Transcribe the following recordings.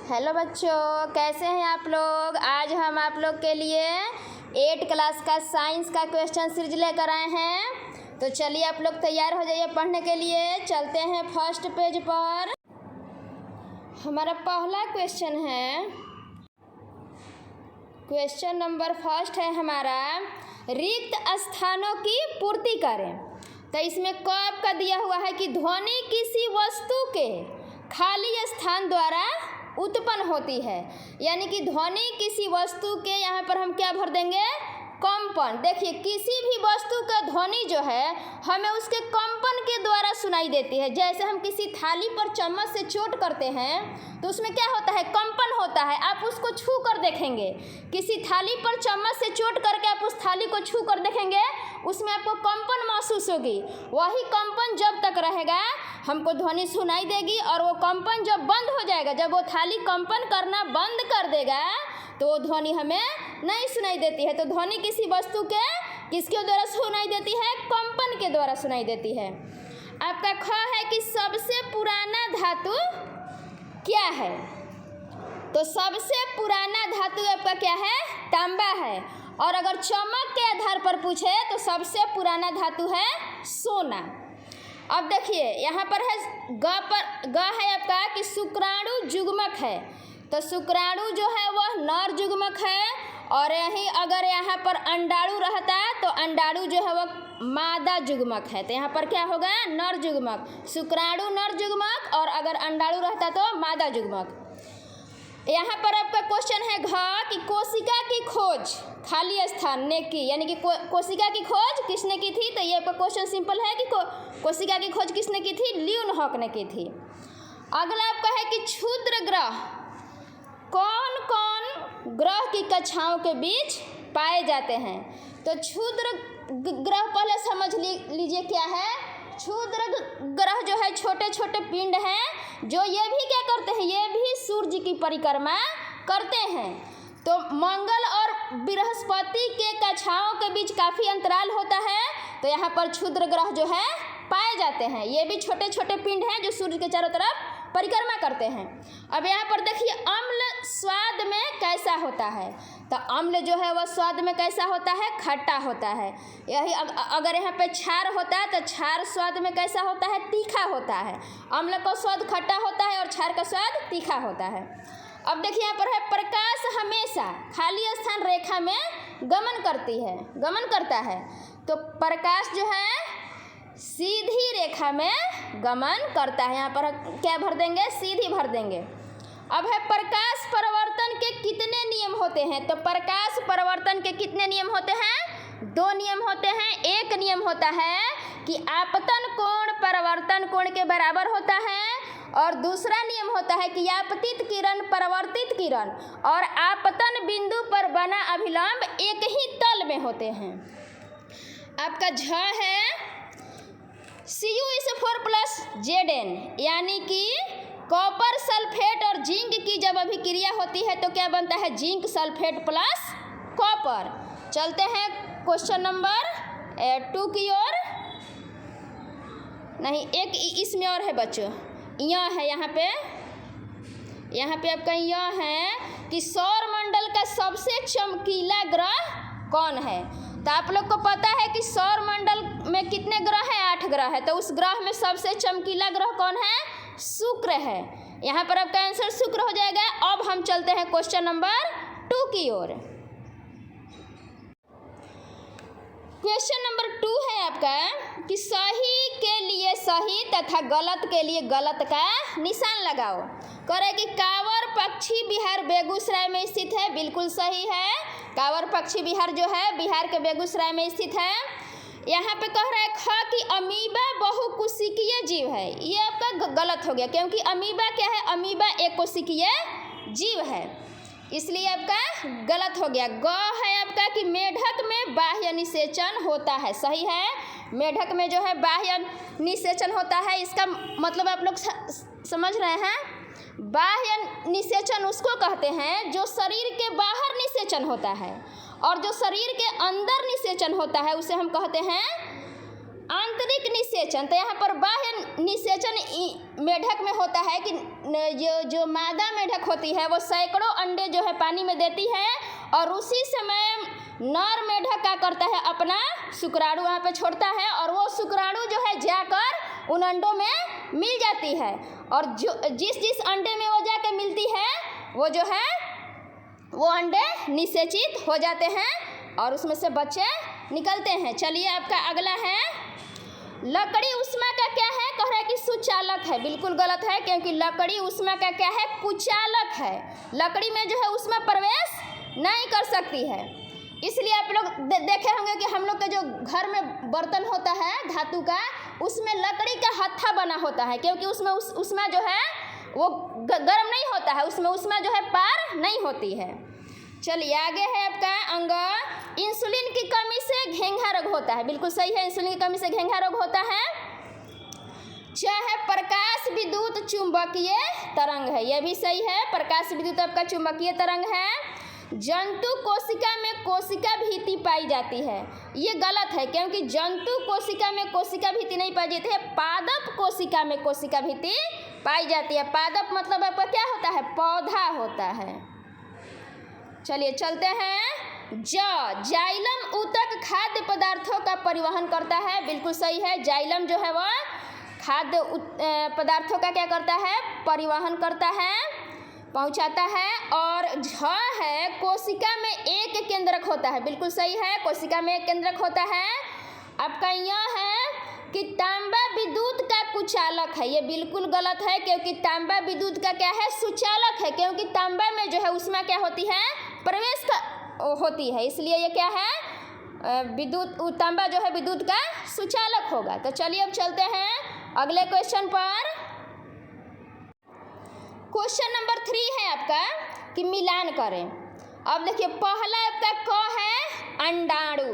Hello बच्चों, कैसे हैं आप लोग। आज हम आप लोग के लिए 8 क्लास का साइंस का क्वेश्चन सीरीज लेकर आए हैं। तो चलिए आप लोग तैयार हो जाइए पढ़ने के लिए। चलते हैं फर्स्ट पेज पर। हमारा पहला क्वेश्चन है, क्वेश्चन नंबर फर्स्ट है हमारा, रिक्त स्थानों की पूर्ति करें। तो इसमें क आपका दिया हुआ है कि ध्वनि किसी वस्तु के खाली स्थान द्वारा उत्पन्न होती है, यानी कि ध्वनि किसी वस्तु के, यहाँ पर हम क्या भर देंगे, कंपन। देखिए किसी भी वस्तु का ध्वनि जो है हमें उसके कंपन के द्वारा सुनाई देती है। जैसे हम किसी थाली पर चम्मच से चोट करते हैं तो उसमें क्या होता है, कंपन होता है। आप उसको छू कर देखेंगे, किसी थाली पर चम्मच से चोट करके आप उस थाली को छू कर देखेंगे, उसमें आपको कंपन महसूस होगी। वही कंपन जब तक रहेगा हमको ध्वनि सुनाई देगी, और वो कंपन जब बंद हो जाएगा, जब वो थाली कंपन करना बंद कर देगा तो वो ध्वनि हमें नहीं सुनाई देती है। तो ध्वनि किसी वस्तु के किसके द्वारा सुनाई देती है, कंपन के द्वारा सुनाई देती है। आपका ख है कि सबसे पुराना धातु क्या है। तो सबसे पुराना धातु आपका क्या है, तांबा है। और अगर चमक के आधार पर पूछे तो सबसे पुराना धातु है सोना। अब देखिए यहाँ पर है ग है आपका कि शुक्राणु जुग्मक है। तो शुक्राणु जो है वह नर जुग्मक है, और यहीं अगर यहाँ पर अंडाणु रहता तो अंडाणु जो है वह मादा जुग्मक है। तो यहाँ पर क्या होगा, नर जुग्मक। शुक्राणु नर जुग्मक, और अगर अंडाणु रहता तो मादा जुग्मक। यहाँ पर आपका क्वेश्चन है घ कि कोशिका की खोज खाली स्थान ने की, यानी कि कोशिका की खोज किसने की थी। तो ये आपका क्वेश्चन सिंपल है कि कोशिका की खोज किसने की थी, ल्यूनहॉक ने की थी। अगला आपका है कि क्षुद्र ग्रह कौन कौन ग्रह की कक्षाओं के बीच पाए जाते हैं। तो क्षुद्र ग्रह पहले समझ लीजिए क्या है। क्षुद्र ग्रह जो है छोटे छोटे पिंड हैं, जो ये भी क्या करते हैं, ये भी सूर्य की परिक्रमा करते हैं। तो मंगल और बृहस्पति के कक्षाओं के बीच काफ़ी अंतराल होता है, तो यहाँ पर क्षुद्र ग्रह जो है पाए जाते हैं। ये भी छोटे छोटे पिंड हैं जो सूर्य के चारों तरफ परिक्रमा करते हैं। अब यहाँ पर देखिए अम्ल स्वाद में कैसा होता है। तो अम्ल जो है वह स्वाद में कैसा होता है, खट्टा होता है। यही अगर यहाँ पे क्षार होता है तो क्षार स्वाद में कैसा होता है, तीखा होता है। अम्ल का स्वाद खट्टा होता है और क्षार का स्वाद तीखा होता है। अब देखिए यहाँ पर है प्रकाश हमेशा खाली स्थान रेखा में गमन करता है। तो प्रकाश जो है सीधी रेखा में गमन करता है। यहाँ पर क्या भर देंगे, सीधी भर देंगे। अब है प्रकाश परावर्तन के कितने नियम होते हैं। तो प्रकाश परावर्तन के कितने नियम होते हैं, 2 नियम होते हैं। एक नियम होता है कि आपतन कोण परावर्तन कोण के बराबर होता है, और दूसरा नियम होता है कि आपतित किरण परावर्तित किरण और आपतन बिंदु पर बना अभिलंब एक ही तल में होते हैं। आपका झ है Cu4+Zn, यानी कि कॉपर सल्फेट और जिंक की जब अभिक्रिया होती है तो क्या बनता है, जिंक सल्फेट प्लस कॉपर। चलते हैं क्वेश्चन नंबर 2 की ओर। नहीं, एक इसमें और है बच्चों, यह है यहाँ पे आपका यह है कि सौर मंडल का सबसे चमकीला ग्रह कौन है। तो आप लोग को पता है कि सौर मंडल में कितने ग्रह हैं, 8 ग्रह है। तो उस ग्रह में सबसे चमकीला ग्रह कौन है, शुक्र है। यहाँ पर आपका आंसर शुक्र हो जाएगा। अब हम चलते हैं क्वेश्चन नंबर 2 की ओर। क्वेश्चन नंबर 2 है आपका कि सही के लिए सही तथा गलत के लिए गलत का निशान लगाओ। करे कि कांवर पक्षी विहार बेगूसराय में स्थित है, बिल्कुल सही है। कांवर पक्षी विहार जो है बिहार के बेगूसराय में स्थित है। यहाँ पे कह रहा है ख कि अमीबा बहुकोशिकीय जीव है। ये आपका गलत हो गया, क्योंकि अमीबा क्या है, अमीबा एक कोशिकीय जीव है, इसलिए आपका गलत हो गया। ग है आपका कि मेढक में बाह्य निषेचन होता है, सही है। मेढक में जो है बाह्य निषेचन होता है, इसका मतलब आप लोग समझ रहे हैं। बाह्य निषेचन उसको कहते हैं जो शरीर के बाहर निषेचन होता है, और जो शरीर के अंदर निषेचन होता है उसे हम कहते हैं आंतरिक निषेचन, तो यहाँ पर बाह्य निषेचन मेढक में होता है कि जो मादा मेढक होती है वो सैकड़ों अंडे जो है पानी में देती है और उसी समय नर मेढक क्या करता है, अपना शुक्राणु वहाँ पे छोड़ता है और वो शुक्राणु जो है जाकर उन अंडों में मिल जाती है और जो जिस अंडे में वो जाके मिलती है वो जो है वो अंडे निषेचित हो जाते हैं और उसमें से बच्चे निकलते हैं। चलिए आपका अगला है, लकड़ी ऊष्मा का क्या है, कह रहा है कि सुचालक है। बिल्कुल गलत है, क्योंकि लकड़ी ऊष्मा का क्या है, कुचालक है। लकड़ी में जो है ऊष्मा प्रवेश नहीं कर सकती है। इसलिए आप लोग देखे होंगे कि हम लोग का जो घर में बर्तन होता है धातु का, उसमें लकड़ी का हत्था बना होता है, क्योंकि उसमें ऊष्मा जो है वो गर्म नहीं होता है, उसमें ऊष्मा जो है पार नहीं होती है। चलिए आगे है आपका अंग, इंसुलिन की कमी से घेंघा रोग होता है। बिल्कुल सही है, इंसुलिन की कमी से घेंघा रोग होता है। चाहे प्रकाश विद्युत चुंबकीय तरंग है, यह भी सही है, प्रकाश विद्युत आपका चुंबकीय तरंग है। जंतु कोशिका में कोशिका भीति पाई जाती है, ये गलत है, क्योंकि जंतु कोशिका में कोशिका भीति नहीं पाई जाती है, पादप कोशिका में कोशिका भीति पाई जाती है। पादप मतलब आपका क्या होता है, पौधा होता है। चलिए चलते हैं, जाइलम ऊतक खाद्य पदार्थों का परिवहन करता है। बिल्कुल सही है, जाइलम जो है वह खाद्य पदार्थों का क्या करता है, परिवहन करता है, पहुंचाता है। और झ है, कोशिका में एक केंद्रक होता है। बिल्कुल सही है, कोशिका में एक केंद्रक होता है। आपका यह है कि तांबा विद्युत का कुचालक है, ये बिल्कुल गलत है, क्योंकि तांबा विद्युत का क्या है, सुचालक है, क्योंकि तांबा में जो है उसमें क्या होती है, प्रवेश होती है, इसलिए ये क्या है, विद्युत, तांबा जो है विद्युत का सुचालक होगा। तो चलिए अब चलते हैं अगले क्वेश्चन पर। क्वेश्चन नंबर 3 है आपका कि मिलान करें। अब देखिए पहला आपका क है अंडाणु,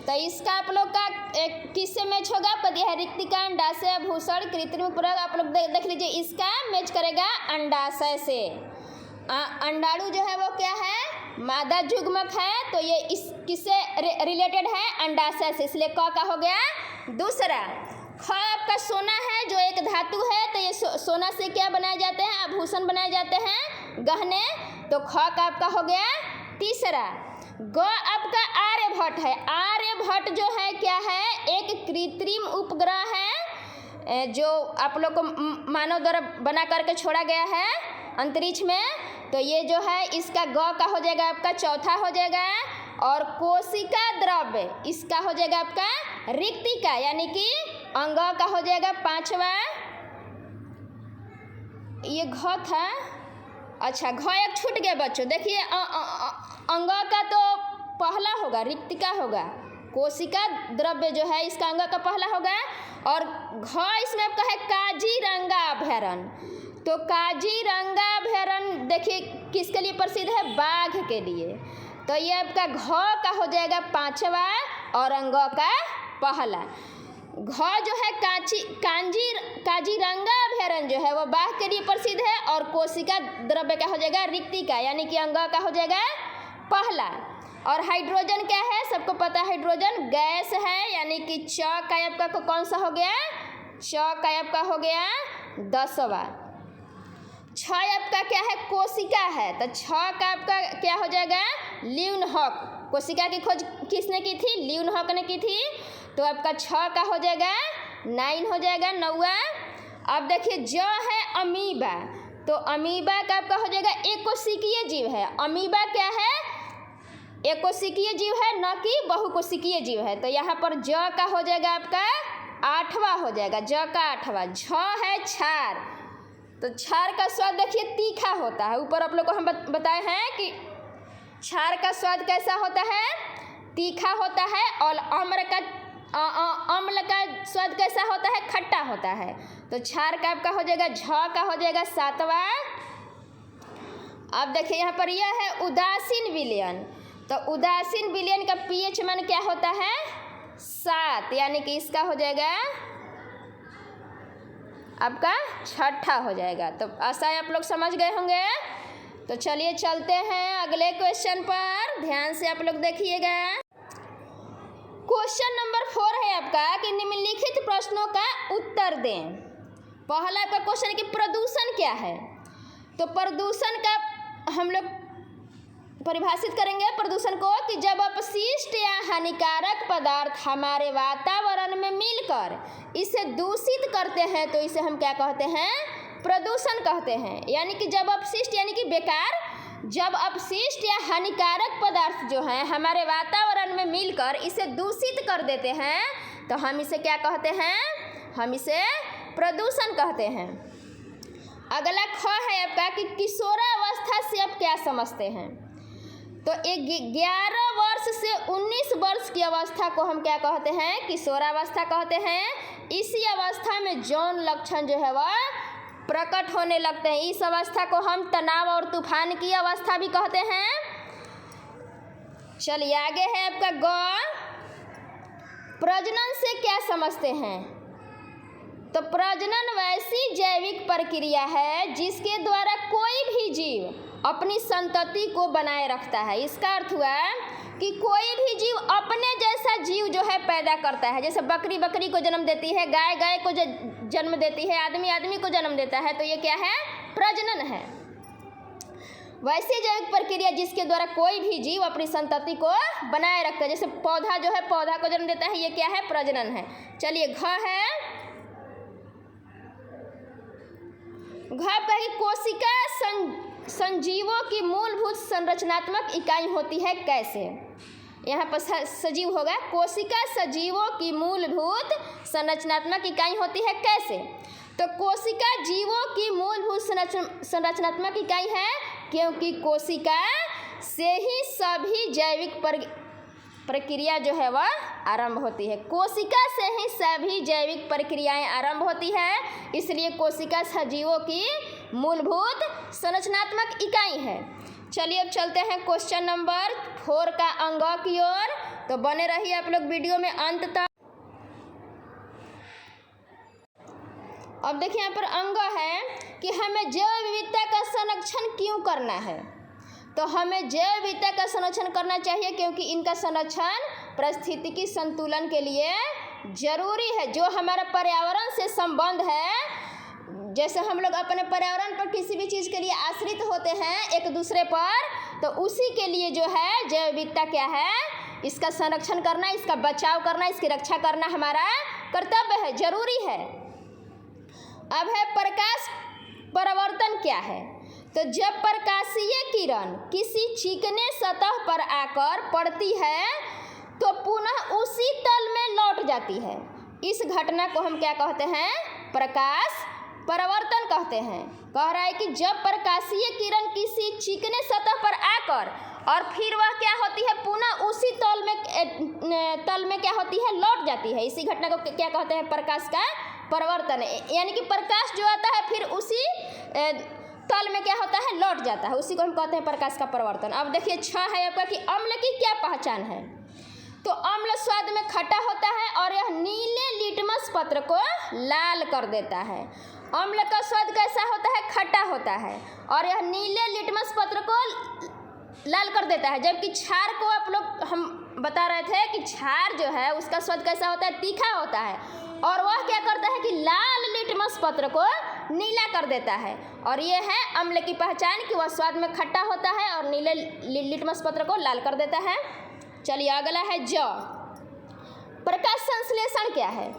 तो इसका आप लोग का एक किससे मैच होगा, आपका दिया है रिक्तिका, अंडाशय, भूषण, कृत्रिम पूरक। आप लोग देख लीजिए, इसका मैच करेगा अंडाशय से। अंडाणु जो है वो क्या है, मादा युग्मक है, तो ये इस किससे रिलेटेड है, अंडाशय से, इसलिए क का हो गया दूसरा। ख आपका सोना है, जो एक धातु है, तो ये सोना से क्या बनाए जाते हैं, आभूषण बनाए जाते हैं, गहने, तो ख का आपका हो गया तीसरा। ग आपका आर्यभट्ट है। आर्यभट्ट जो है क्या है, एक कृत्रिम उपग्रह है जो आप लोग को मानव द्वारा बना करके छोड़ा गया है अंतरिक्ष में, तो ये जो है इसका ग का हो जाएगा आपका चौथा हो जाएगा। और कोशिका द्रव्य इसका हो जाएगा आपका रिक्तिका, यानी कि अंग का हो जाएगा पांचवा। ये घ था, अच्छा घ एक छूट गया बच्चों, देखिए अंग का तो पहला होगा, रिक्तिका होगा, कोशिका द्रव्य जो है इसका अंग का पहला होगा। और घ इसमें आपका है काजीरंगा अभयारण्य, तो काजीरंगा अभयारण्य देखिए किसके लिए प्रसिद्ध है, बाघ के लिए, तो ये आपका घ का हो जाएगा पांचवा और अंग का पहला। घ जो है काजीरंगा अभयारण्य जो है वो बाघ के लिए प्रसिद्ध है और कोशिका द्रव्य का हो जाएगा रिक्तिका, यानी कि अंग का हो जाएगा पहला। और हाइड्रोजन क्या है, सबको पता है हाइड्रोजन गैस है, यानी कि च का आपका कौन सा हो गया, च का आपका हो गया 10वां। छ आपका क्या है, कोशिका है, तो छ का आपका क्या हो जाएगा, ल्यूनहॉक। कोशिका की खोज किसने की थी, ल्यूनहॉक ने की थी, तो आपका छ का हो जाएगा 9 हो जाएगा 9वां। अब देखिए ज है अमीबा, तो अमीबा का आपका हो जाएगा एकोशिकीय जीव है। अमीबा क्या है, एकोशिकीय जीव है, न कि बहुकोशिकीय जीव है, तो यहाँ पर ज का हो जाएगा आपका 8वां हो जाएगा, ज का 8वां। झ है क्षार, तो क्षार का स्वाद देखिए तीखा होता है, ऊपर आप लोग को हम बताए हैं कि क्षार का स्वाद कैसा होता है, तीखा होता है, और अम्ल का स्वाद कैसा होता है, खट्टा होता है, तो क्षार का आपका हो जाएगा, झ का हो जाएगा 7वां। अब देखिए यहाँ पर यह है उदासीन विलयन, तो उदासीन विलयन का पीएच मान क्या होता है, 7, यानी कि इसका हो जाएगा आपका 6ठा हो जाएगा। तो आशा है आप लोग समझ गए होंगे। तो चलिए चलते हैं अगले क्वेश्चन पर, ध्यान से आप लोग देखिएगा। क्वेश्चन नंबर 4 है आपका कि निम्नलिखित प्रश्नों का उत्तर दें। पहला आपका क्वेश्चन है कि प्रदूषण क्या है। तो प्रदूषण का हम लोग परिभाषित करेंगे प्रदूषण को कि जब अपशिष्ट या हानिकारक पदार्थ हमारे वातावरण में मिलकर इसे दूषित करते हैं तो इसे हम क्या कहते हैं, प्रदूषण कहते हैं। यानी कि जब अपशिष्ट यानी कि बेकार, जब अपशिष्ट या हानिकारक पदार्थ जो हैं हमारे वातावरण में मिलकर इसे दूषित कर देते हैं तो हम इसे क्या कहते हैं, हम इसे प्रदूषण कहते हैं। अगला ख है आपका कि किशोरावस्था से आप क्या समझते हैं। तो 11 वर्ष से 19 वर्ष की अवस्था को हम क्या कहते हैं, किशोरावस्था कहते हैं। इसी अवस्था में यौन लक्षण जो है वह प्रकट होने लगते हैं। इस अवस्था को हम तनाव और तूफान की अवस्था भी कहते हैं। चलिए आगे है आपका ग, प्रजनन से क्या समझते हैं। तो प्रजनन वैसी जैविक प्रक्रिया है जिसके द्वारा कोई भी जीव अपनी संतति को बनाए रखता है। इसका अर्थ हुआ कि कोई भी जीव अपने जैसा जीव जो है पैदा करता है। जैसे बकरी बकरी को जन्म देती है, गाय गाय को जन्म देती है, आदमी आदमी को जन्म देता है, तो ये क्या है, प्रजनन है। वैसी जैविक प्रक्रिया जिसके द्वारा कोई भी जीव अपनी संतति को बनाए रखता है। जैसे पौधा जो है पौधा को जन्म देता है, ये क्या है, प्रजनन है। चलिए घ है, घ कही कोशिका संजीवों की मूलभूत संरचनात्मक इकाई होती है कैसे। यहाँ पर सजीव होगा, कोशिका सजीवों की मूलभूत संरचनात्मक इकाई होती है कैसे। तो कोशिका जीवों की मूलभूत संरचनात्मक इकाई है क्योंकि कोशिका से ही सभी जैविक प्रक्रिया जो है वह आरंभ होती है। कोशिका से ही सभी जैविक प्रक्रियाएं आरंभ होती है, इसलिए कोशिका सजीवों की मूलभूत संरचनात्मक इकाई है। चलिए अब चलते हैं क्वेश्चन नंबर 4 का अंग की ओर। तो बने रहिए आप लोग वीडियो में अंत तक। अब देखिए यहाँ पर अंग है कि हमें जैव विविधता का संरक्षण क्यों करना है। तो हमें जैव विविधता का संरक्षण करना चाहिए क्योंकि इनका संरक्षण पारिस्थितिकी संतुलन के लिए जरूरी है। जो हमारा पर्यावरण से संबंध है, जैसे हम लोग अपने पर्यावरण पर किसी भी चीज़ के लिए आश्रित होते हैं एक दूसरे पर, तो उसी के लिए जो है जैव विविधता क्या है, इसका संरक्षण करना, इसका बचाव करना, इसकी रक्षा करना हमारा कर्तव्य है, जरूरी है। अब है प्रकाश परावर्तन क्या है। तो जब प्रकाशीय किरण किसी चिकने सतह पर आकर पड़ती है तो पुनः उसी तल में लौट जाती है। इस घटना को हम क्या कहते हैं, प्रकाश परावर्तन कहते हैं। कह रहा है कि जब प्रकाशीय किरण किसी चिकने सतह पर आकर और फिर वह क्या होती है, पुनः उसी तल में क्या होती है, लौट जाती है। इसी घटना को क्या कहते हैं, प्रकाश का परावर्तन। यानी कि प्रकाश जो आता है फिर उसी तल में क्या होता है, लौट जाता है, उसी को हम कहते हैं प्रकाश का परावर्तन। अब देखिए 6 है आपका कि अम्ल की क्या पहचान है। तो अम्ल स्वाद में खट्टा होता है और यह नीले लिटमस पत्र को लाल कर देता है। अम्ल का स्वाद कैसा होता है, खट्टा होता है और यह नीले लिटमस पत्र को लाल कर देता है। जबकि क्षार को आप लोग हम बता रहे थे कि क्षार जो है उसका स्वाद कैसा होता है, तीखा होता है और वह क्या करता है कि लाल लिटमस पत्र को नीला कर देता है। और ये है अम्ल की पहचान कि वह स्वाद में खट्टा होता है और नीले लिटमस पत्र को लाल कर देता है। चलिए अगला है ज, प्रकाश संश्लेषण क्या है।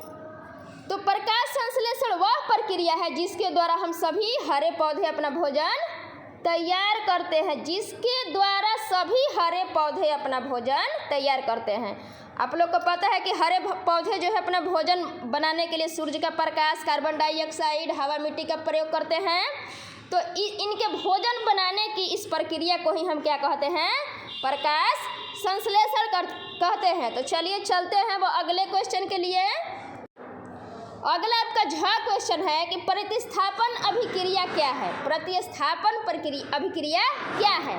तो प्रकाश संश्लेषण वह प्रक्रिया है जिसके द्वारा हम सभी हरे पौधे अपना भोजन तैयार करते हैं, जिसके द्वारा सभी हरे पौधे अपना भोजन तैयार करते हैं। आप लोग को पता है कि हरे पौधे जो है अपना भोजन बनाने के लिए सूर्य का प्रकाश, कार्बन डाइऑक्साइड, हवा, मिट्टी का प्रयोग करते हैं। तो इनके भोजन बनाने की इस प्रक्रिया को ही हम क्या कहते हैं, प्रकाश संश्लेषण कहते हैं। तो चलिए चलते हैं वो अगले क्वेश्चन के लिए। अगला आपका झ क्वेश्चन है कि प्रतिस्थापन अभिक्रिया क्या है। प्रतिस्थापन अभिक्रिया क्या है।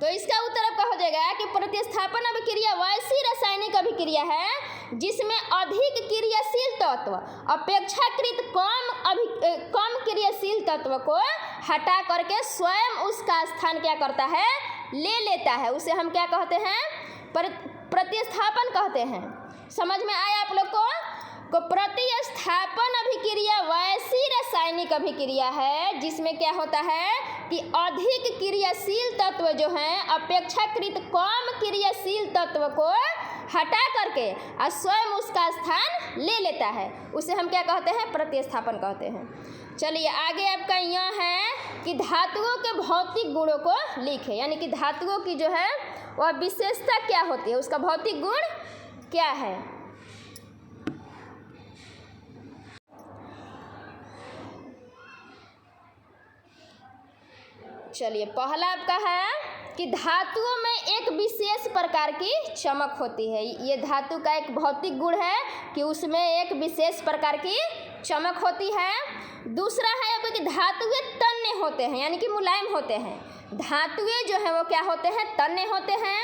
तो इसका उत्तर आपका हो जाएगा कि प्रतिस्थापन अभिक्रिया वैसी रासायनिक अभिक्रिया है जिसमें अधिक क्रियाशील तत्व अपेक्षाकृत कम क्रियाशील तत्व को हटा करके स्वयं उसका स्थान क्या करता है, ले लेता है। उसे हम क्या कहते हैं, प्रतिस्थापन कहते हैं। समझ में आया आप लोग को प्रतिस्थापन अभिक्रिया वैसी रासायनिक अभिक्रिया है जिसमें क्या होता है कि अधिक क्रियाशील तत्व जो हैं अपेक्षाकृत कम क्रियाशील तत्व को हटा करके और स्वयं उसका स्थान ले लेता है, उसे हम क्या कहते हैं? प्रतिस्थापन कहते हैं। चलिए आगे आपका यह है कि धातुओं के भौतिक गुणों को लिखें, यानी कि धातुओं की जो है वह विशेषता क्या होती है, उसका भौतिक गुण क्या है। चलिए पहला आपका है कि धातुओं में एक विशेष प्रकार की चमक होती है। ये धातु का एक भौतिक गुण है कि उसमें एक विशेष प्रकार की चमक होती है। दूसरा है आपका कि धातुएं तन्य होते हैं, यानी कि मुलायम होते हैं। धातुएं जो है वो क्या होते हैं? तन्य होते हैं।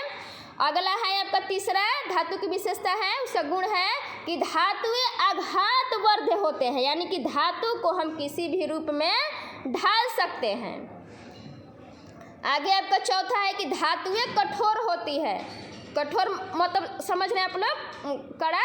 अगला है आपका तीसरा धातु की विशेषता है, उसका गुण है कि धातुएं आघातवर्ध्य होते हैं, यानी कि धातु को हम किसी भी रूप में ढाल सकते हैं। आगे आपका चौथा है कि धातुएं कठोर होती है। कठोर मतलब समझ रहे हैं आप लोग? कड़ा।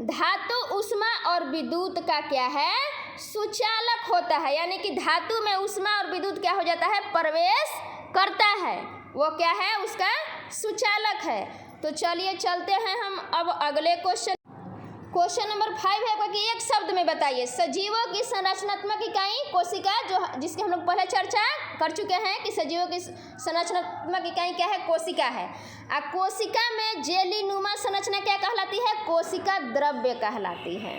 धातु ऊष्मा और विद्युत का क्या है? सुचालक होता है, यानी कि धातु में ऊष्मा और विद्युत क्या हो जाता है? प्रवेश करता है, वो क्या है? उसका सुचालक है। तो चलिए चलते हैं हम अब अगले क्वेश्चन नंबर 5 है कि एक शब्द में बताइए सजीवों की संरचनात्मक इकाई कोशिका, जो जिसकी हम लोग पहले चर्चा कर चुके हैं कि सजीवों की संरचनात्मक इकाई क्या है? कोशिका है। कोशिका में जेलीनुमा संरचना क्या कहलाती है? कोशिका द्रव्य कहलाती है।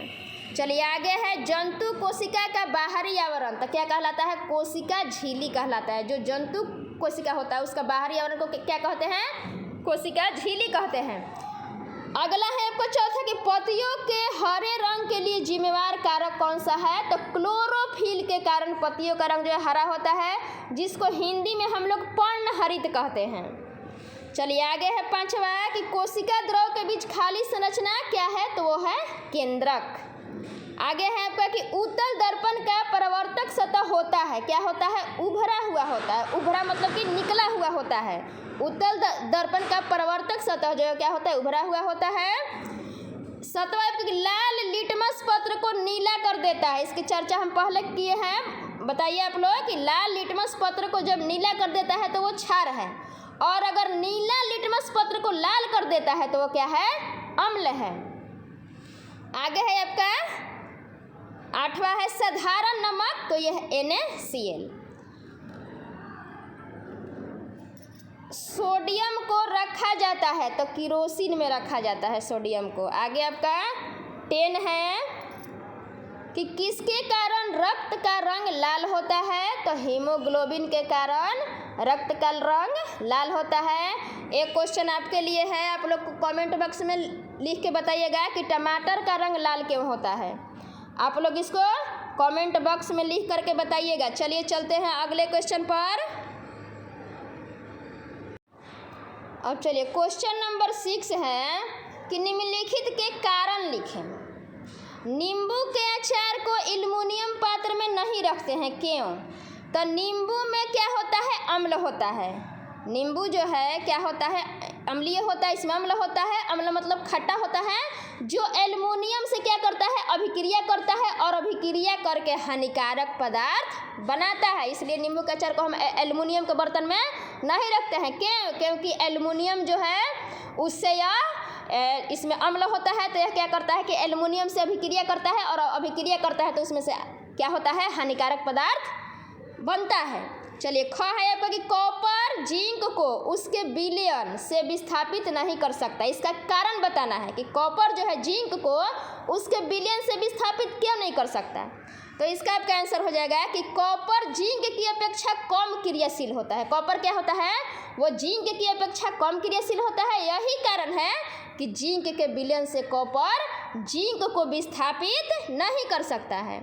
चलिए आगे है जंतु कोशिका का बाहरी आवरण, तो क्या कहलाता है? कोशिका झिल्ली कहलाता है। जो जंतु कोशिका होता है उसका बाहरी आवरण को क्या कहते हैं? कोशिका झिल्ली कहते हैं। अगला है आपका चौथा कि पत्तियों के हरे रंग के लिए जिम्मेवार कारक कौन सा है? तो क्लोरोफिल के कारण पत्तियों का रंग जो है हरा होता है, जिसको हिंदी में हम लोग पर्णहरित कहते हैं। चलिए आगे है पांचवा कि कोशिका द्रव के बीच खाली संरचना क्या है? तो वो है केंद्रक। आगे है आपका कि उत्तल दर्पण का परावर्तक सतह होता है, क्या होता है? उभरा हुआ होता है। उभरा मतलब कि निकला हुआ होता है। उत्तल दर्पण का परावर्तक सतह जो है क्या होता है? उभरा हुआ होता है। सतह लाल लिटमस पत्र को नीला कर देता है, इसकी चर्चा हम पहले किए हैं। बताइए आप लोग कि लाल लिटमस पत्र को जब नीला कर देता है तो वो क्षार है, और अगर नीला लिटमस पत्र को लाल कर देता है तो वो क्या है? अम्ल है। आगे है आपका आठवां है साधारण नमक, तो यह NaCl। सोडियम को रखा जाता है तो किरोसिन में रखा जाता है सोडियम को। आगे आपका 10 है कि किसके कारण रक्त का रंग लाल होता है? तो हीमोग्लोबिन के कारण रक्त का रंग लाल होता है। एक क्वेश्चन आपके लिए है, आप लोग को कमेंट बॉक्स में लिख के बताइएगा कि टमाटर का रंग लाल क्यों होता है। आप लोग इसको कमेंट बॉक्स में लिख करके बताइएगा। चलिए चलते हैं अगले क्वेश्चन पर। अब चलिए क्वेश्चन नंबर 6 है कि निम्नलिखित के कारण लिखें। नींबू के अचार को एल्युमिनियम पात्र में नहीं रखते हैं, क्यों? तो नींबू में क्या होता है? अम्ल होता है। नींबू जो है क्या होता है? अम्लीय होता है, इसमें अम्ल होता है। अम्ल मतलब खट्टा होता है, जो एल्युमिनियम से क्या करता है? अभिक्रिया करता है, और अभिक्रिया करके हानिकारक पदार्थ बनाता है। इसलिए नींबू के अचार को हम एल्युमिनियम के बर्तन में नहीं रखते हैं। क्यों? क्योंकि एल्युमिनियम जो है उससे यह इसमें अम्ल होता है, तो यह क्या करता है कि एल्युमिनियम से अभिक्रिया करता है, और अभिक्रिया करता है तो उसमें से क्या होता है? हानिकारक पदार्थ बनता है। चलिए ख है आपका कि कॉपर जिंक को उसके विलयन से विस्थापित नहीं कर सकता। इसका कारण बताना है कि कॉपर जो है जिंक को उसके विलयन से विस्थापित क्यों नहीं कर सकता। तो इसका आपका आंसर हो जाएगा कि कॉपर जिंक की अपेक्षा कम क्रियाशील होता है। कॉपर क्या होता है? वो जिंक की अपेक्षा कम क्रियाशील होता है। यही कारण है कि जिंक के विलयन से कॉपर जिंक को विस्थापित नहीं कर सकता है।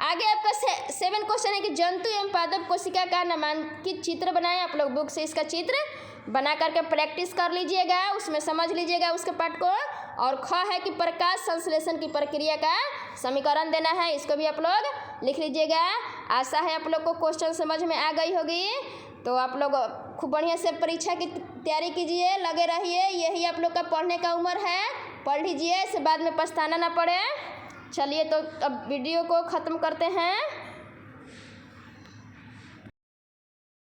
आगे आपका 7 क्वेश्चन है कि जंतु एवं पादप कोशिका का नामांकित चित्र बनाएं। आप लोग बुक से इसका चित्र बना करके प्रैक्टिस कर लीजिएगा, उसमें समझ लीजिएगा उसके पाठ को। और ख है कि प्रकाश संश्लेषण की प्रक्रिया का समीकरण देना है, इसको भी आप लोग लिख लीजिएगा। आशा है आप लोग को क्वेश्चन समझ में आ गई होगी। तो आप लोग खूब बढ़िया से परीक्षा की तैयारी कीजिए, लगे रहिए। यही आप लोग का पढ़ने का उम्र है, पढ़ लीजिए, इससे बाद में पछताना ना पड़े। चलिए तो अब वीडियो को ख़त्म करते हैं।